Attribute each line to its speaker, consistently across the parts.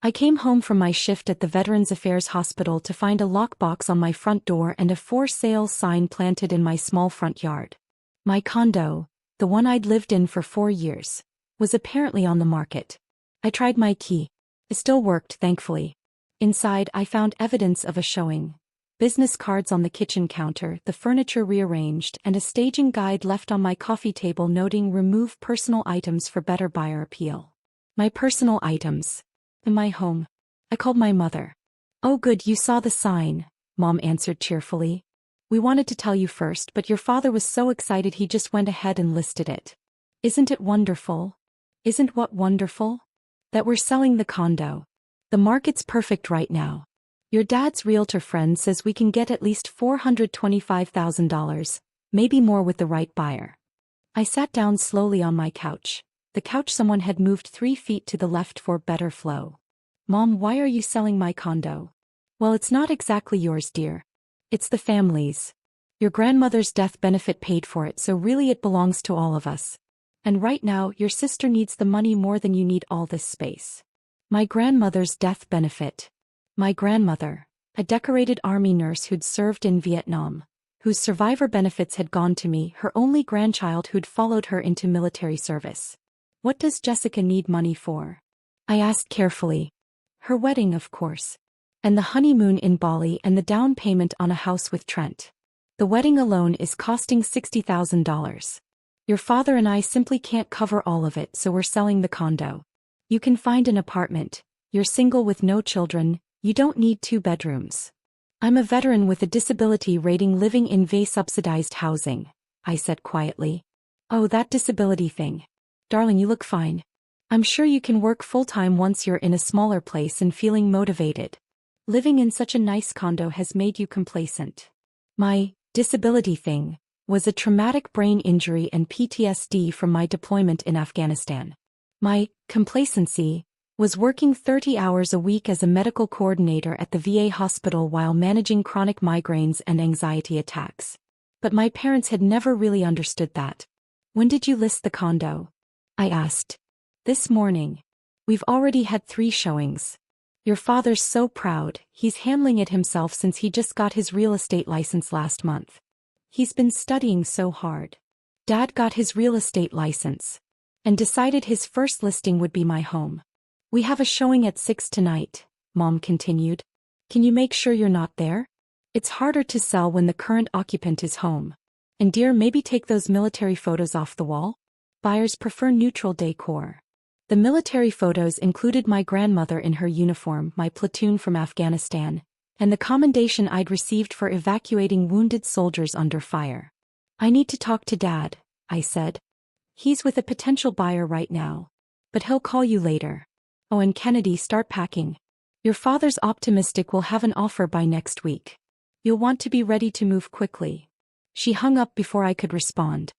Speaker 1: I came home from my shift at the Veterans Affairs Hospital to find a lockbox on my front door and a for sale sign planted in my small front yard. My condo, the one I'd lived in for 4 years, was apparently on the market. I tried my key. It still worked, thankfully. Inside, I found evidence of a showing. Business cards on the kitchen counter, the furniture rearranged, and a staging guide left on my coffee table noting remove personal items for better buyer appeal. My personal items. In my home. I called my mother. "Oh good, you saw the sign," Mom answered cheerfully. "We wanted to tell you first, but your father was so excited he just went ahead and listed it. Isn't it wonderful?" "Isn't what wonderful?" "That we're selling the condo. The market's perfect right now. Your dad's realtor friend says we can get at least $425,000, maybe more with the right buyer." I sat down slowly on my couch. The couch someone had moved 3 feet to the left for better flow. "Mom, why are you selling my condo?" "Well, it's not exactly yours, dear. It's the family's. Your grandmother's death benefit paid for it, so really it belongs to all of us. And right now, your sister needs the money more than you need all this space." My grandmother's death benefit. My grandmother, a decorated Army nurse who'd served in Vietnam, whose survivor benefits had gone to me, her only grandchild who'd followed her into military service. "What does Jessica need money for?" I asked carefully. "Her wedding, of course. And the honeymoon in Bali and the down payment on a house with Trent. The wedding alone is costing $60,000. Your father and I simply can't cover all of it, so we're selling the condo. You can find an apartment. You're single with no children. You don't need 2 bedrooms. I'm a veteran with a disability rating living in VA-subsidized housing," I said quietly. "Oh, that disability thing. Darling, you look fine. I'm sure you can work full-time once you're in a smaller place and feeling motivated. Living in such a nice condo has made you complacent." My disability thing was a traumatic brain injury and PTSD from my deployment in Afghanistan. My complacency was working 30 hours a week as a medical coordinator at the VA hospital while managing chronic migraines and anxiety attacks. But my parents had never really understood that. "When did you list the condo?" I asked. "This morning. We've already had 3 showings. Your father's so proud, he's handling it himself since he just got his real estate license last month. He's been studying so hard. Dad got his real estate license and decided his first listing would be my home. We have a showing at 6 tonight," Mom continued. "Can you make sure you're not there? It's harder to sell when the current occupant is home. And dear, maybe take those military photos off the wall. Buyers prefer neutral decor." The military photos included my grandmother in her uniform, my platoon from Afghanistan, and the commendation I'd received for evacuating wounded soldiers under fire. "I need to talk to Dad," I said. "He's with a potential buyer right now. But he'll call you later. Oh, and Kennedy, start packing. Your father's optimistic we'll have an offer by next week. You'll want to be ready to move quickly." She hung up before I could respond.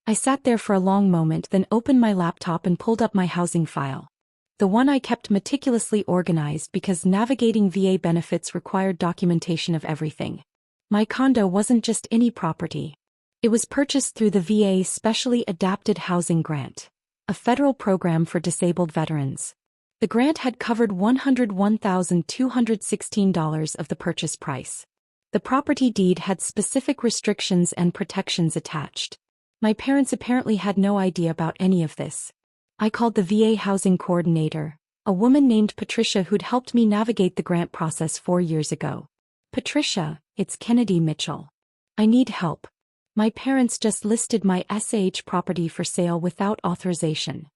Speaker 1: I sat there for a long moment, then opened my laptop and pulled up my housing file. The one I kept meticulously organized because navigating VA benefits required documentation of everything. My condo wasn't just any property. It was purchased through the VA Specially Adapted Housing Grant, a federal program for disabled veterans. The grant had covered $101,216 of the purchase price. The property deed had specific restrictions and protections attached. My parents apparently had no idea about any of this. I called the VA housing coordinator, a woman named Patricia who'd helped me navigate the grant process 4 years ago. "Patricia, it's Kennedy Mitchell. I need help. My parents just listed my SAH property for sale without authorization."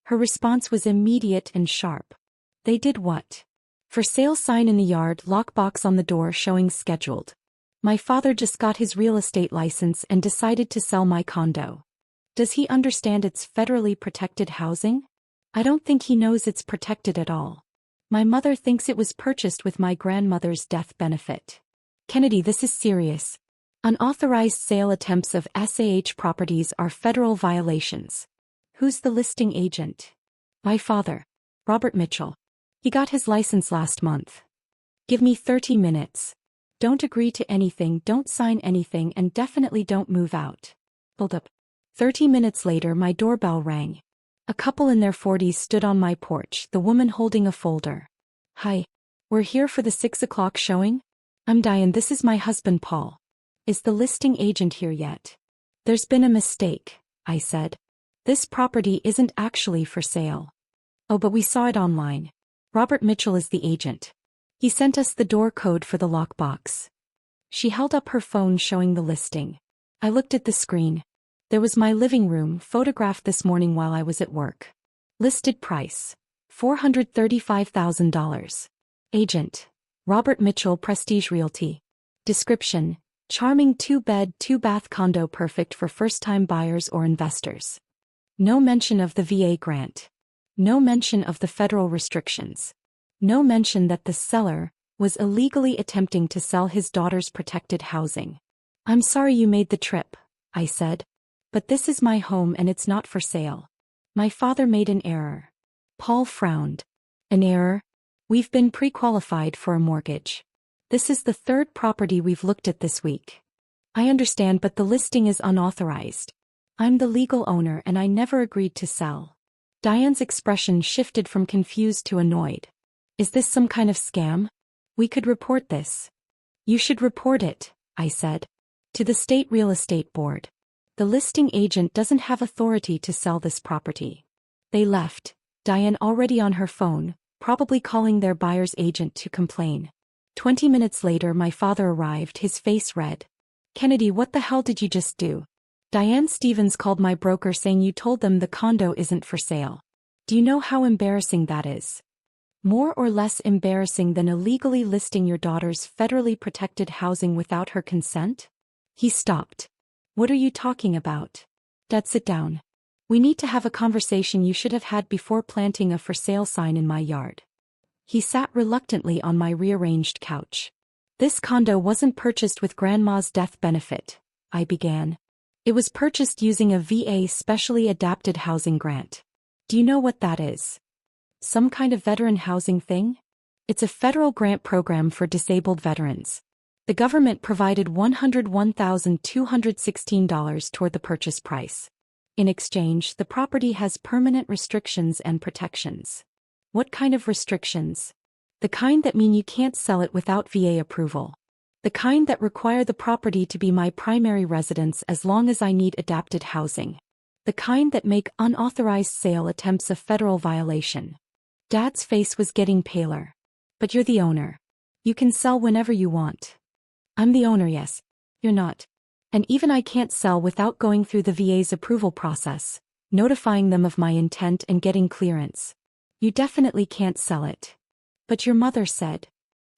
Speaker 1: Her response was immediate and sharp. "They did what?" "For sale sign in the yard, lockbox on the door showing scheduled. My father just got his real estate license and decided to sell my condo. Does he understand it's federally protected housing? I don't think he knows it's protected at all. My mother thinks it was purchased with my grandmother's death benefit. Kennedy, this is serious. Unauthorized sale attempts of SAH properties are federal violations." "Who's the listing agent?" "My father, Robert Mitchell. He got his license last month." "Give me 30 minutes. Don't agree to anything, don't sign anything, and definitely don't move out." Hold up. 30 minutes later, my doorbell rang. A couple in their 40s stood on my porch, the woman holding a folder. Hi. We're here for the 6 o'clock showing? I'm Diane, this is my husband Paul. Is the listing agent here yet? There's been a mistake, I said. This property isn't actually for sale. Oh, but we saw it online. Robert Mitchell is the agent. He sent us the door code for the lockbox. She held up her phone showing the listing. I looked at the screen. There was my living room photographed this morning while I was at work. Listed price: $435,000. Agent: Robert Mitchell, Prestige Realty. Description: charming 2-bed, 2-bath condo perfect for first-time buyers or investors. No mention of the VA grant. No mention of the federal restrictions. No mention that the seller was illegally attempting to sell his daughter's protected housing. I'm sorry you made the trip, I said. But this is my home and it's not for sale. My father made an error. Paul frowned. An error? We've been pre-qualified for a mortgage. This is the third property we've looked at this week. I understand, but the listing is unauthorized. I'm the legal owner and I never agreed to sell. Diane's expression shifted from confused to annoyed. Is this some kind of scam? We could report this. You should report it, I said. To the state real estate board. The listing agent doesn't have authority to sell this property. They left, Diane already on her phone, probably calling their buyer's agent to complain. 20 minutes later my father arrived, his face red. Kennedy, what the hell did you just do? Diane Stevens called my broker saying you told them the condo isn't for sale. Do you know how embarrassing that is? More or less embarrassing than illegally listing your daughter's federally protected housing without her consent? He stopped. What are you talking about? Dad, sit down. We need to have a conversation you should have had before planting a for sale sign in my yard. He sat reluctantly on my rearranged couch. This condo wasn't purchased with Grandma's death benefit, I began. It was purchased using a VA specially adapted housing grant. Do you know what that is? Some kind of veteran housing thing? It's a federal grant program for disabled veterans. The government provided $101,216 toward the purchase price. In exchange, the property has permanent restrictions and protections. What kind of restrictions? The kind that mean you can't sell it without VA approval. The kind that require the property to be my primary residence as long as I need adapted housing. The kind that make unauthorized sale attempts a federal violation. Dad's face was getting paler. But you're the owner. You can sell whenever you want. I'm the owner, yes. You're not. And even I can't sell without going through the VA's approval process, notifying them of my intent and getting clearance. You definitely can't sell it. But your mother said.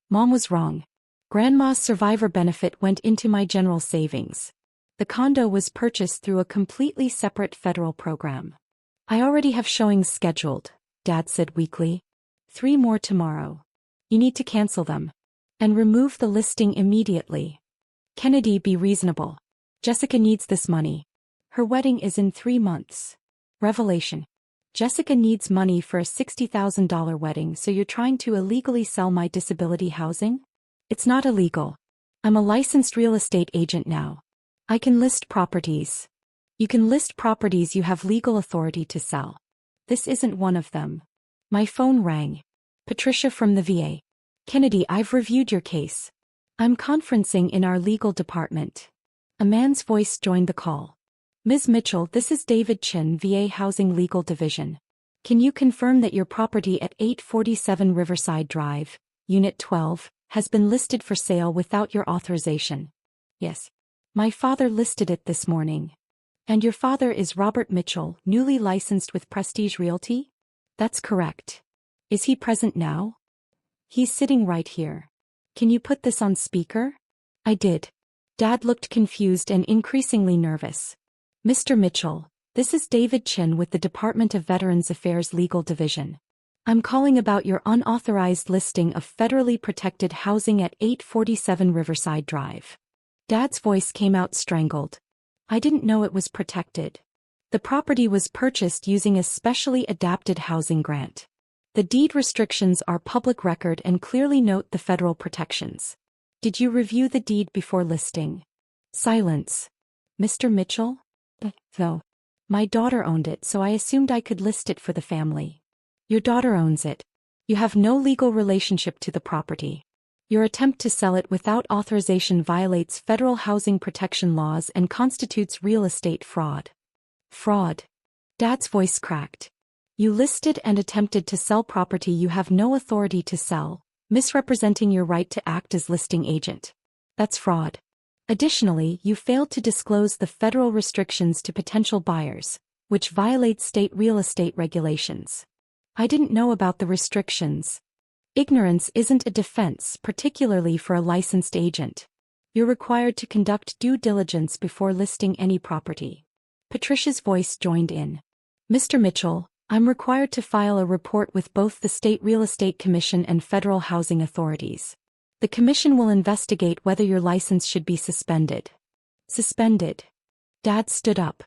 Speaker 1: Mom was wrong. Grandma's survivor benefit went into my general savings. The condo was purchased through a completely separate federal program. I already have showings scheduled, Dad said weakly. 3 more tomorrow. You need to cancel them. And remove the listing immediately. Kennedy, be reasonable. Jessica needs this money. Her wedding is in 3 months. Revelation. Jessica needs money for a $60,000 wedding, so you're trying to illegally sell my disability housing? It's not illegal. I'm a licensed real estate agent now. I can list properties. You can list properties you have legal authority to sell. This isn't one of them. My phone rang. Patricia from the VA. Kennedy, I've reviewed your case. I'm conferencing in our legal department. A man's voice joined the call. Ms. Mitchell, this is David Chin, VA Housing Legal Division. Can you confirm that your property at 847 Riverside Drive, Unit 12, has been listed for sale without your authorization? Yes. My father listed it this morning. And your father is Robert Mitchell, newly licensed with Prestige Realty? That's correct. Is he present now? He's sitting right here. Can you put this on speaker? I did. Dad looked confused and increasingly nervous. Mr. Mitchell, this is David Chin with the Department of Veterans Affairs Legal Division. I'm calling about your unauthorized listing of federally protected housing at 847 Riverside Drive. Dad's voice came out strangled. I didn't know it was protected. The property was purchased using a specially adapted housing grant. The deed restrictions are public record and clearly note the federal protections. Did you review the deed before listing? Silence. Mr. Mitchell? No. My daughter owned it, so I assumed I could list it for the family. Your daughter owns it. You have no legal relationship to the property. Your attempt to sell it without authorization violates federal housing protection laws and constitutes real estate fraud. Fraud. Dad's voice cracked. You listed and attempted to sell property you have no authority to sell, misrepresenting your right to act as listing agent. That's fraud. Additionally, you failed to disclose the federal restrictions to potential buyers, which violates state real estate regulations. I didn't know about the restrictions. Ignorance isn't a defense, particularly for a licensed agent. You're required to conduct due diligence before listing any property. Patricia's voice joined in. Mr. Mitchell, I'm required to file a report with both the State Real Estate Commission and federal housing authorities. The commission will investigate whether your license should be suspended. Suspended. Dad stood up.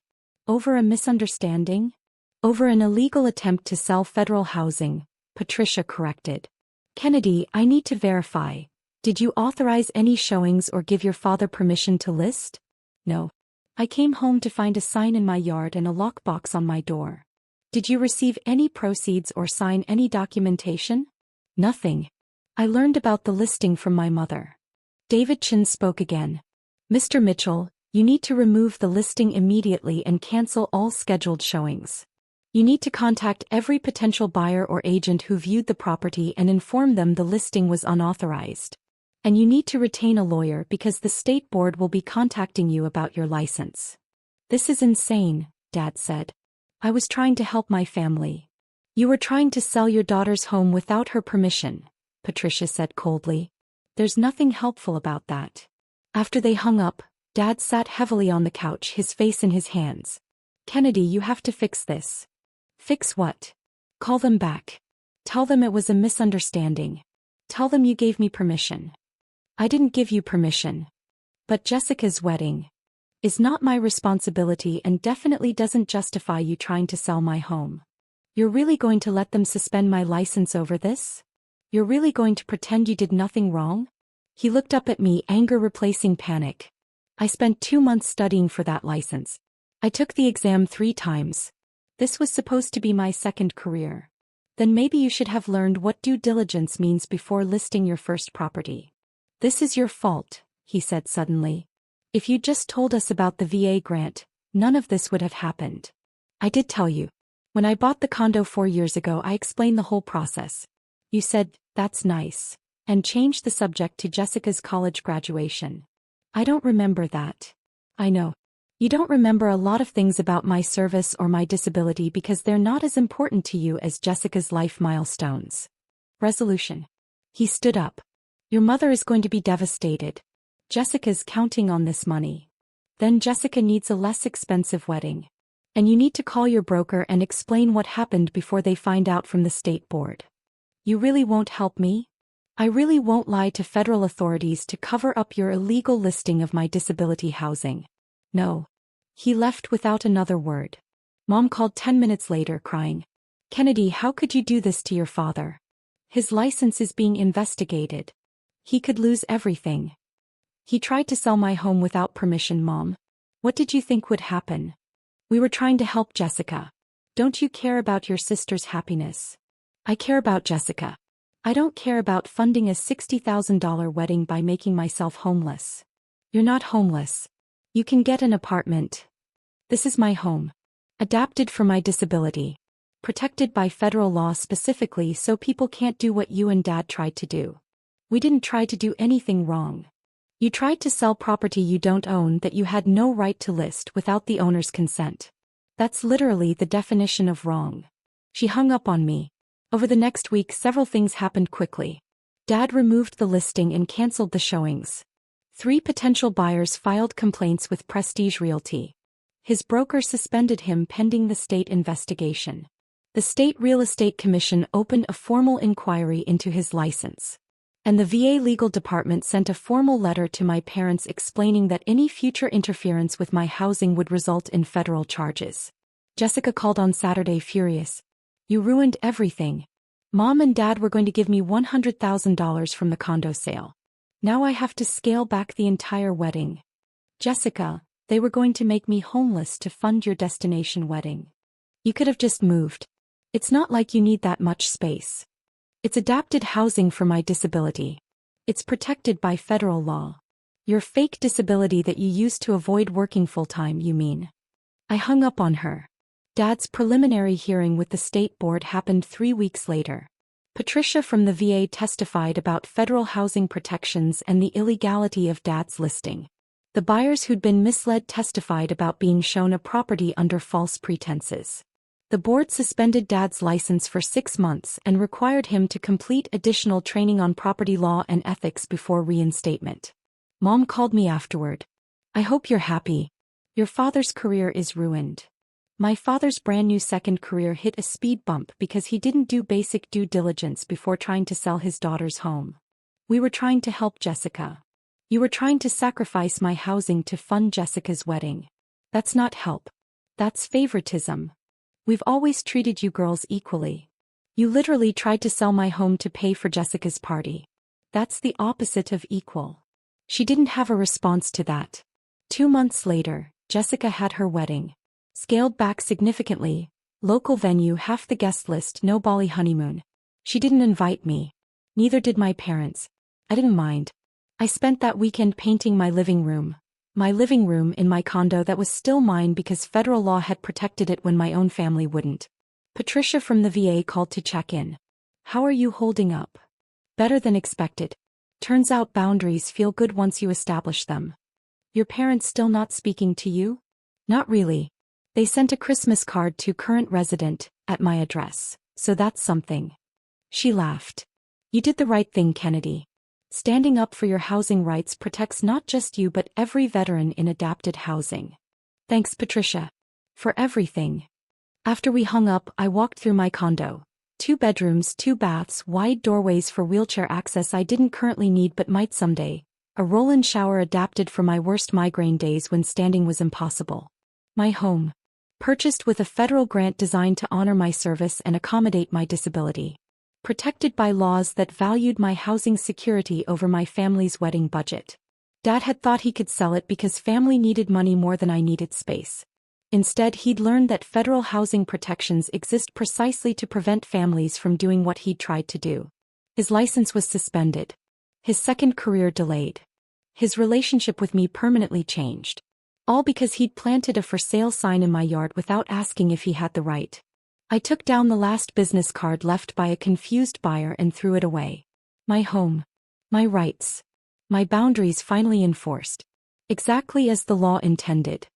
Speaker 1: Over a misunderstanding? Over an illegal attempt to sell federal housing, Patricia corrected. Kennedy, I need to verify. Did you authorize any showings or give your father permission to list? No. I came home to find a sign in my yard and a lockbox on my door. Did you receive any proceeds or sign any documentation? Nothing. I learned about the listing from my mother. David Chin spoke again. Mr. Mitchell, you need to remove the listing immediately and cancel all scheduled showings. You need to contact every potential buyer or agent who viewed the property and inform them the listing was unauthorized. And you need to retain a lawyer because the state board will be contacting you about your license. This is insane, Dad said. I was trying to help my family. You were trying to sell your daughter's home without her permission, Patricia said coldly. There's nothing helpful about that. After they hung up, Dad sat heavily on the couch, his face in his hands. Kennedy, you have to fix this. Fix what? Call them back. Tell them it was a misunderstanding. Tell them you gave me permission. I didn't give you permission. But Jessica's wedding is not my responsibility and definitely doesn't justify you trying to sell my home. You're really going to let them suspend my license over this? You're really going to pretend you did nothing wrong? He looked up at me, anger replacing panic. I spent 2 months studying for that license. I took the exam 3 times. This was supposed to be my second career. Then maybe you should have learned what due diligence means before listing your first property. This is your fault, he said suddenly. If you'd just told us about the VA grant, none of this would have happened. I did tell you. When I bought the condo 4 years ago, I explained the whole process. You said, that's nice, and changed the subject to Jessica's college graduation. I don't remember that. I know. You don't remember a lot of things about my service or my disability because they're not as important to you as Jessica's life milestones. Resolution. He stood up. Your mother is going to be devastated. Jessica's counting on this money. Then Jessica needs a less expensive wedding. And you need to call your broker and explain what happened before they find out from the state board. You really won't help me? I really won't lie to federal authorities to cover up your illegal listing of my disability housing. No. He left without another word. Mom called 10 minutes later, crying. Kennedy, how could you do this to your father? His license is being investigated. He could lose everything. He tried to sell my home without permission, Mom. What did you think would happen? We were trying to help Jessica. Don't you care about your sister's happiness? I care about Jessica. I don't care about funding a $60,000 wedding by making myself homeless. You're not homeless. You can get an apartment. This is my home. Adapted for my disability. Protected by federal law specifically so people can't do what you and Dad tried to do. We didn't try to do anything wrong. You tried to sell property you don't own that you had no right to list without the owner's consent. That's literally the definition of wrong. She hung up on me. Over the next week, several things happened quickly. Dad removed the listing and canceled the showings. 3 potential buyers filed complaints with Prestige Realty. His broker suspended him pending the state investigation. The State Real Estate Commission opened a formal inquiry into his license. And the VA legal department sent a formal letter to my parents explaining that any future interference with my housing would result in federal charges. Jessica called on Saturday furious. You ruined everything. Mom and Dad were going to give me $100,000 from the condo sale. Now I have to scale back the entire wedding. Jessica, they were going to make me homeless to fund your destination wedding. You could have just moved. It's not like you need that much space. It's adapted housing for my disability. It's protected by federal law. Your fake disability that you used to avoid working full-time, you mean? I hung up on her. Dad's preliminary hearing with the state board happened 3 weeks later. Patricia from the VA testified about federal housing protections and the illegality of Dad's listing. The buyers who'd been misled testified about being shown a property under false pretenses. The board suspended Dad's license for 6 months and required him to complete additional training on property law and ethics before reinstatement. Mom called me afterward. I hope you're happy. Your father's career is ruined. My father's brand new second career hit a speed bump because he didn't do basic due diligence before trying to sell his daughter's home. We were trying to help Jessica. You were trying to sacrifice my housing to fund Jessica's wedding. That's not help. That's favoritism. We've always treated you girls equally. You literally tried to sell my home to pay for Jessica's party. That's the opposite of equal. She didn't have a response to that. 2 months later, Jessica had her wedding. Scaled back significantly, local venue, half the guest list, no Bali honeymoon. She didn't invite me. Neither did my parents. I didn't mind. I spent that weekend painting my living room in my condo that was still mine because federal law had protected it when my own family wouldn't. Patricia from the VA called to check in. How are you holding up? Better than expected. Turns out boundaries feel good once you establish them. Your parents still not speaking to you? Not really. They sent a Christmas card to current resident, at my address, so that's something. She laughed. You did the right thing, Kennedy. Standing up for your housing rights protects not just you but every veteran in adapted housing. Thanks, Patricia. For everything. After we hung up, I walked through my condo. 2 bedrooms, 2 baths, wide doorways for wheelchair access I didn't currently need but might someday. A roll-in shower adapted for my worst migraine days when standing was impossible. My home. Purchased with a federal grant designed to honor my service and accommodate my disability. Protected by laws that valued my housing security over my family's wedding budget. Dad had thought he could sell it because family needed money more than I needed space. Instead, he'd learned that federal housing protections exist precisely to prevent families from doing what he'd tried to do. His license was suspended. His second career delayed. His relationship with me permanently changed. All because he'd planted a for sale sign in my yard without asking if he had the right. I took down the last business card left by a confused buyer and threw it away. My home. My rights. My boundaries finally enforced. Exactly as the law intended.